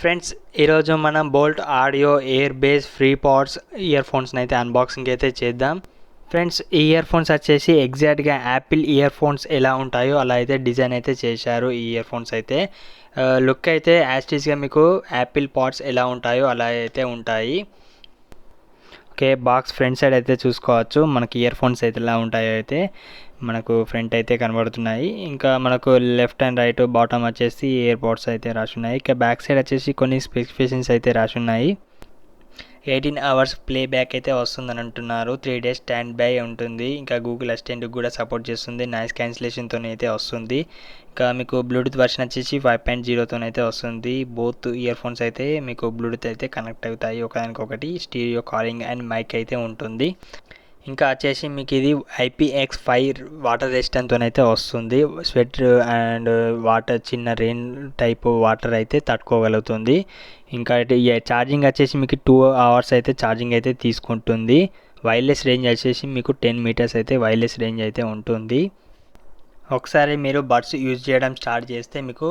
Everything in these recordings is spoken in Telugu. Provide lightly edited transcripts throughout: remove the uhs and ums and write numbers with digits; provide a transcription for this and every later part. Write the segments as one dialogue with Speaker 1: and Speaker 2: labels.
Speaker 1: ఫ్రెండ్స్ ఈరోజు మనం Boult audio air base FreePods ఇయర్ ఫోన్స్ని అయితే అన్బాక్సింగ్ అయితే చేద్దాం. ఫ్రెండ్స్ ఈ ఇయర్ ఫోన్స్ వచ్చేసి ఎగ్జాక్ట్గా యాపిల్ ఇయర్ ఫోన్స్ ఎలా ఉంటాయో అలా అయితే డిజైన్ అయితే చేశారు. ఈ ఇయర్ ఫోన్స్ అయితే లుక్ అయితే యాస్టీస్గా మీకు యాపిల్ పాడ్స్ ఎలా ఉంటాయో అలా అయితే ఉంటాయి. ఓకే, బాక్స్ ఫ్రంట్ సైడ్ అయితే చూసుకోవచ్చు. మనకి ఇయర్ ఫోన్స్ అయితే ఎలా ఉంటాయో అయితే మనకు ఫ్రంట్ అయితే కనబడుతున్నాయి. ఇంకా మనకు లెఫ్ట్ అండ్ రైట్ బాటమ్ వచ్చేసి ఇయర్ పాడ్స్ అయితే రాసి ఉన్నాయి. ఇక బ్యాక్ సైడ్ వచ్చేసి కొన్ని స్పెసిఫికేషన్స్ అయితే రాసి ఉన్నాయి. 18 అవర్స్ ప్లే బ్యాక్ అయితే వస్తుందని అంటున్నారు. 3 days స్టాండ్ బై ఉంటుంది. ఇంకా గూగుల్ అసిస్టెంట్కి కూడా సపోర్ట్ చేస్తుంది. నాయిస్ క్యాన్సిలేషన్తో అయితే వస్తుంది. ఇంకా మీకు బ్లూటూత్ వర్షన్ వచ్చేసి 5.0తో అయితే వస్తుంది. బోత్ ఇయర్ ఫోన్స్ అయితే మీకు బ్లూటూత్ అయితే కనెక్ట్ అవుతాయి. ఒకదానికొకటి స్టీరియో కాలింగ్ అండ్ మైక్ అయితే ఉంటుంది. ఇంకా వచ్చేసి మీకు ఇది IPX5 వాటర్ రెసిస్టెంట్తో అయితే వస్తుంది. స్వెట్ అండ్ వాటర్ చిన్న రెయిన్ టైప్ వాటర్ అయితే తట్టుకోగలుగుతుంది. ఇంకా ఛార్జింగ్ వచ్చేసి మీకు 2 hours అయితే ఛార్జింగ్ అయితే తీసుకుంటుంది. వైర్లెస్ రేంజ్ వచ్చేసి మీకు 10 meters అయితే వైర్లెస్ రేంజ్ అయితే ఉంటుంది. ఒకసారి మీరు బడ్స్ యూజ్ చేయడం స్టార్ట్ చేస్తే మీకు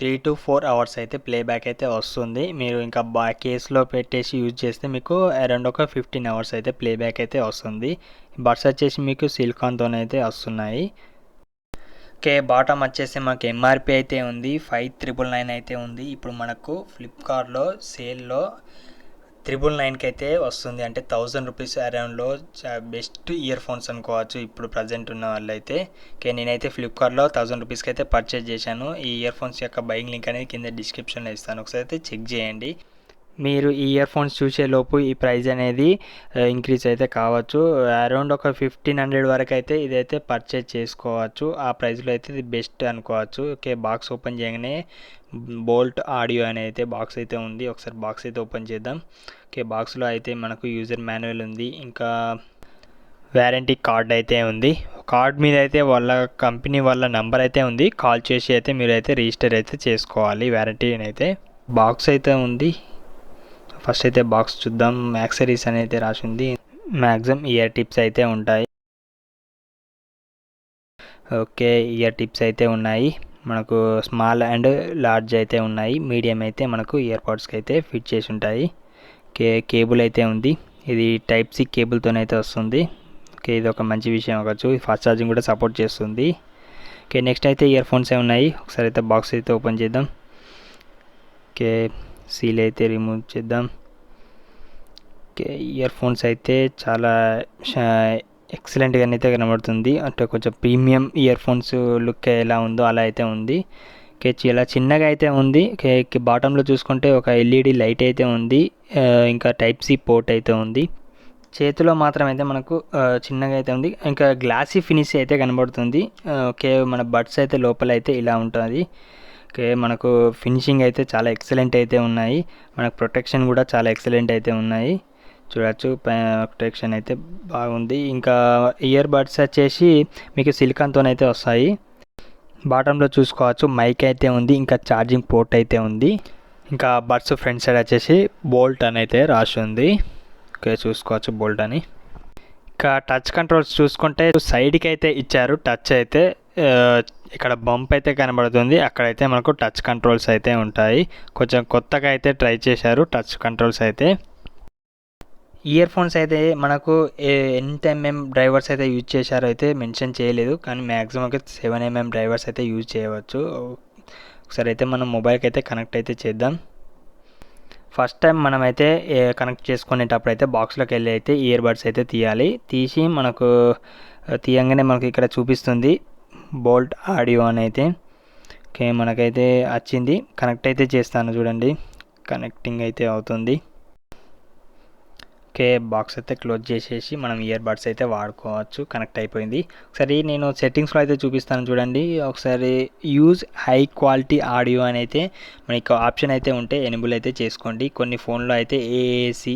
Speaker 1: 3 to 4 hours అయితే ప్లేబ్యాక్ అయితే వస్తుంది. మీరు ఇంకా కేసులో పెట్టేసి యూజ్ చేస్తే మీకు అరౌండ్ ఒక 15 hours అయితే ప్లేబ్యాక్ అయితే వస్తుంది. బడ్స్ వచ్చేసి మీకు సిలికాన్తోనైతే వస్తున్నాయి. ఓకే, బాటమ్ వచ్చేసి మనకి MRP అయితే ఉంది 5,999 అయితే ఉంది. ఇప్పుడు మనకు ఫ్లిప్కార్ట్లో సేల్లో 999కి అయితే వస్తుంది. అంటే 1000 రూపీస్ అరౌండ్లో బెస్ట్ ఇయర్ ఫోన్స్ అనుకోవచ్చు ఇప్పుడు ప్రజెంట్ ఉన్న వాళ్ళైతే. ఓకే, నేనైతే ఫ్లిప్కార్ట్లో 1000 రూపీస్కి అయితే పర్చేజ్ చేశాను. ఈ ఇయర్ ఫోన్స్ యొక్క బయింగ్ లింక్ అనేది కింద డిస్క్రిప్షన్లో ఇస్తాను, ఒకసారి అయితే చెక్ చేయండి. మీరు ఈ ఇయర్ ఫోన్స్ చూసేలోపు ఈ ప్రైస్ అనేది ఇంక్రీజ్ అయితే కావచ్చు. అరౌండ్ ఒక 1500 వరకు అయితే ఇదైతే పర్చేజ్ చేసుకోవచ్చు. ఆ ప్రైస్లో అయితే ఇది బెస్ట్ అనుకోవచ్చు. ఓకే, బాక్స్ ఓపెన్ చేయగానే బోల్ట్ ఆడియో అనే అయితే బాక్స్ అయితే ఉంది. ఒకసారి బాక్స్ అయితే ఓపెన్ చేద్దాం. ఓకే, బాక్స్లో అయితే మనకు యూజర్ మాన్యువల్ ఉంది. ఇంకా వారంటీ కార్డ్ అయితే ఉంది. కార్డ్ మీద అయితే వాళ్ళ కంపెనీ వాళ్ళ నెంబర్ అయితే ఉంది. కాల్ చేసి అయితే మీరు అయితే రిజిస్టర్ అయితే చేసుకోవాలి వారంటీని అయితే. బాక్స్ అయితే ఉంది. ఫస్ట్ అయితే బాక్స్ చూద్దాం. యాక్సరీస్ అని అయితే రాసి ఉంది. మ్యాక్సిమం ఇయర్ టిప్స్ అయితే ఉంటాయి. ఓకే, ఇయర్ టిప్స్ అయితే ఉన్నాయి. మనకు స్మాల్ అండ్ లార్జ్ అయితే ఉన్నాయి. మీడియం అయితే మనకు ఇయర్ పాడ్స్కి అయితే ఫిట్ చేసి ఉంటాయి. కేబుల్ అయితే ఉంది. ఇది టైప్ సి కేబుల్తోనైతే వస్తుంది. ఓకే, ఇది ఒక మంచి విషయం అవ్వచ్చు. ఫాస్ట్ ఛార్జింగ్ కూడా సపోర్ట్ చేస్తుంది. ఓకే, నెక్స్ట్ అయితే ఇయర్ ఫోన్స్ ఉన్నాయి. ఒకసారి అయితే బాక్స్ అయితే ఓపెన్ చేద్దాం. ఓకే, సీల్ అయితే రిమూవ్ చేద్దాం. ఓకే, ఇయర్ ఫోన్స్ అయితే చాలా ఎక్సలెంట్గా అయితే కనబడుతుంది. అంటే కొంచెం ప్రీమియం ఇయర్ ఫోన్స్ లుక్ ఎలా ఉందో అలా అయితే ఉంది. ఓకే, చాలా చిన్నగా అయితే ఉంది. ఓకే, బాటంలో చూసుకుంటే ఒక LED లైట్ అయితే ఉంది. ఇంకా టైప్ సి పోర్ట్ అయితే ఉంది. చేతిలో మాత్రం అయితే మనకు చిన్నగా అయితే ఉంది. ఇంకా గ్లాసీ ఫినిష్ అయితే కనబడుతుంది. ఓకే, మన బడ్స్ అయితే లోపల అయితే ఇలా ఉంటుంది. ఓకే, మనకు ఫినిషింగ్ అయితే చాలా ఎక్సలెంట్ అయితే ఉన్నాయి. మనకు ప్రొటెక్షన్ కూడా చాలా ఎక్సలెంట్ అయితే ఉన్నాయి. చూడవచ్చు, ప్రొటెక్షన్ అయితే బాగుంది. ఇంకా ఇయర్ బడ్స్ వచ్చేసి మీకు సిలికాన్తోనైతే వస్తాయి. బాటంలో చూసుకోవచ్చు మైక్ అయితే ఉంది. ఇంకా ఛార్జింగ్ పోర్ట్ అయితే ఉంది. ఇంకా బడ్స్ ఫ్రంట్ సైడ్ వచ్చేసి బోల్ట్ అని అయితే రాసి ఉంది. ఓకే, చూసుకోవచ్చు బోల్ట్ అని. ఇంకా టచ్ కంట్రోల్స్ చూసుకుంటే సైడ్కి అయితే ఇచ్చారు. టచ్ అయితే ఇక్కడ బంప్ అయితే కనబడుతుంది. అక్కడైతే మనకు టచ్ కంట్రోల్స్ అయితే ఉంటాయి. కొంచెం కొత్తగా అయితే ట్రై చేశారు టచ్ కంట్రోల్స్ అయితే. ఇయర్ ఫోన్స్ అయితే మనకు ఎంత డ్రైవర్స్ అయితే యూజ్ చేశారో అయితే మెన్షన్ చేయలేదు, కానీ మ్యాక్సిమం అయితే 7mm డ్రైవర్స్ అయితే యూజ్ చేయవచ్చు. ఒకసారి అయితే మనం మొబైల్కి అయితే కనెక్ట్ అయితే చేద్దాం. ఫస్ట్ టైం మనమైతే కనెక్ట్ చేసుకునేటప్పుడు అయితే బాక్స్లోకి వెళ్ళి అయితే ఇయర్ బడ్స్ అయితే తీయాలి. తీసి మనకు తీయంగానే మనకి ఇక్కడ చూపిస్తుంది బోల్ట్ ఆడియో అని అయితే. ఓకే, మనకైతే వచ్చింది. కనెక్ట్ అయితే చేస్తాను చూడండి. కనెక్టింగ్ అయితే అవుతుంది. ఓకే, బాక్స్ అయితే క్లోజ్ చేసేసి మనం ఇయర్ బడ్స్ అయితే వాడుకోవచ్చు. కనెక్ట్ అయిపోయింది. ఒకసారి నేను సెట్టింగ్స్లో అయితే చూపిస్తాను చూడండి. ఒకసారి యూజ్ హై క్వాలిటీ ఆడియో అని అయితే మనకి ఆప్షన్ అయితే ఉంటే ఎనేబుల్ అయితే చేసుకోండి. కొన్ని ఫోన్లో అయితే AAC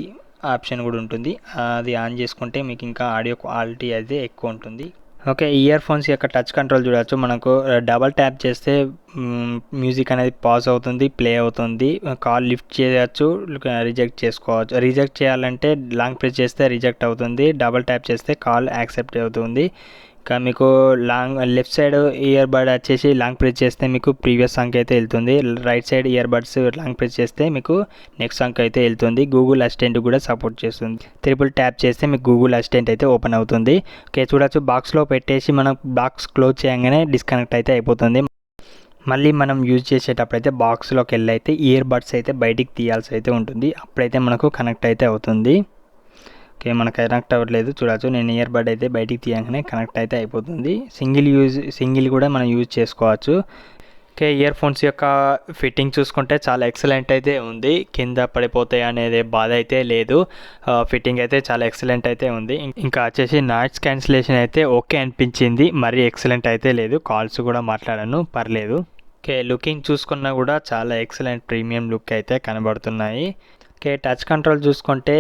Speaker 1: ఆప్షన్ కూడా ఉంటుంది. అది ఆన్ చేసుకుంటే మీకు ఇంకా ఆడియో క్వాలిటీ అయితే ఎక్కువ ఉంటుంది. ఓకే, ఇయర్ ఫోన్స్ యొక్క టచ్ కంట్రోల్ చూడవచ్చు. మనకు డబల్ ట్యాప్ చేస్తే మ్యూజిక్ అనేది పాజ్ అవుతుంది, ప్లే అవుతుంది. కాల్ లిఫ్ట్ చేయవచ్చు, రిజెక్ట్ చేసుకోవచ్చు. రిజెక్ట్ చేయాలంటే లాంగ్ ప్రెస్ చేస్తే రిజెక్ట్ అవుతుంది. డబల్ ట్యాప్ చేస్తే కాల్ యాక్సెప్ట్ అవుతుంది. ఇంకా మీకు లెఫ్ట్ సైడ్ ఇయర్ బడ్ వచ్చేసి లాంగ్ ప్రెస్ చేస్తే మీకు ప్రీవియస్ సాంగ్ అయితే వెళ్తుంది. Right side ear buds long press చేస్తే మీకు నెక్స్ట్ సాంగ్ అయితే వెళ్తుంది. గూగుల్ అసిస్టెంట్ కూడా సపోర్ట్ చేస్తుంది. ట్రిపుల్ ట్యాప్ చేస్తే మీకు గూగుల్ అసిస్టెంట్ అయితే ఓపెన్ అవుతుంది. ఓకే, చూడొచ్చు బాక్స్లో పెట్టేసి మనం బాక్స్ క్లోజ్ చేయగానే డిస్కనెక్ట్ అయితే అయిపోతుంది. మళ్ళీ మనం యూజ్ చేసేటప్పుడు అయితే బాక్స్లోకి వెళ్ళి అయితే ఇయర్ బడ్స్ అయితే బయటికి తీయాల్సి అయితే ఉంటుంది. అప్పుడైతే మనకు కనెక్ట్ అయితే అవుతుంది. ఓకే, మనకు కనెక్ట్ అవ్వట్లేదు. చూడవచ్చు, నేను ఇయర్ బడ్ అయితే బయటికి తీయగానే కనెక్ట్ అయితే అయిపోతుంది. సింగిల్ కూడా మనం యూజ్ చేసుకోవచ్చు. ఓకే, ఇయర్ ఫోన్స్ యొక్క ఫిట్టింగ్ చూసుకుంటే చాలా ఎక్సలెంట్ అయితే ఉంది. కింద పడిపోతాయి అనేది బాధ అయితే లేదు. ఫిట్టింగ్ అయితే చాలా ఎక్సలెంట్ అయితే ఉంది. ఇంకా వచ్చేసి నాయిస్ క్యాన్సిలేషన్ అయితే ఓకే అనిపించింది, మరీ ఎక్సలెంట్ అయితే లేదు. కాల్స్ కూడా మాట్లాడాను, పర్లేదు. ఓకే, లుకింగ్ చూసుకున్నా కూడా చాలా ఎక్సలెంట్ ప్రీమియం లుక్ అయితే కనబడుతున్నాయి. ఓకే, టచ్ కంట్రోల్ చూసుకుంటే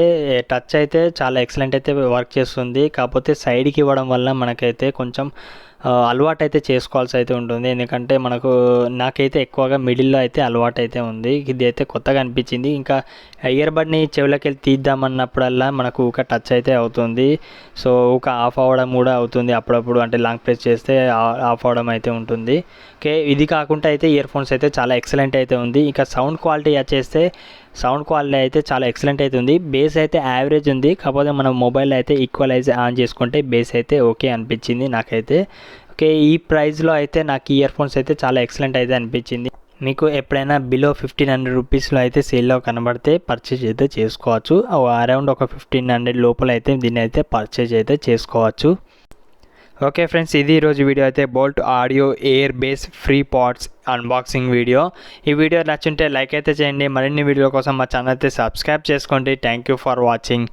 Speaker 1: టచ్ అయితే చాలా ఎక్సలెంట్ అయితే వర్క్ చేస్తుంది. కాకపోతే సైడ్కి ఇవ్వడం వల్ల మనకైతే కొంచెం అలవాటు అయితే చేసుకోవాల్సి అయితే ఉంటుంది. ఎందుకంటే నాకైతే ఎక్కువగా మిడిల్లో అయితే అలవాటు అయితే ఉంది. ఇది అయితే కొత్తగా అనిపించింది. ఇంకా ఇయర్ బడ్ని చెవులకి వెళ్ళి తీద్దామన్నప్పుడల్లా మనకు ఒక టచ్ అయితే అవుతుంది. సో ఒక ఆఫ్ అవ్వడం కూడా అవుతుంది అప్పుడప్పుడు, అంటే లాంగ్ ప్రెస్ చేస్తే ఆఫ్ అవ్వడం అయితే ఉంటుంది. ఓకే, ఇది కాకుండా అయితే ఇయర్ ఫోన్స్ అయితే చాలా ఎక్సలెంట్ అయితే ఉంది. ఇంకా సౌండ్ క్వాలిటీ అయితే చాలా ఎక్సలెంట్ అయితే ఉంది. బేస్ అయితే యావరేజ్ ఉంది. కాకపోతే మనం మొబైల్ అయితే ఈక్వలైజ్ ఆన్ చేసుకుంటే బేస్ అయితే ఓకే అనిపించింది నాకైతే. ఓకే, ఈ ప్రైస్లో అయితే నాకు ఇయర్ ఫోన్స్ అయితే చాలా ఎక్సలెంట్ అయితే అనిపించింది. మీకు ఎప్పుడైనా బిలో 1500 రూపీస్లో అయితే సేల్లో కనబడితే పర్చేజ్ అయితే చేసుకోవచ్చు. అరౌండ్ ఒక 1500 లోపల అయితే దీన్ని అయితే పర్చేజ్ అయితే చేసుకోవచ్చు. ఓకే ఫ్రెండ్స్, ఇది ఈరోజు వీడియో అయితే Boult audio air base FreePods unboxing video. ఈ వీడియో నచ్చుంటే లైక్ అయితే చేయండి. మరిన్ని వీడియోల కోసం మా ఛానల్ అయితే సబ్స్క్రైబ్ చేసుకోండి. Thank you for watching.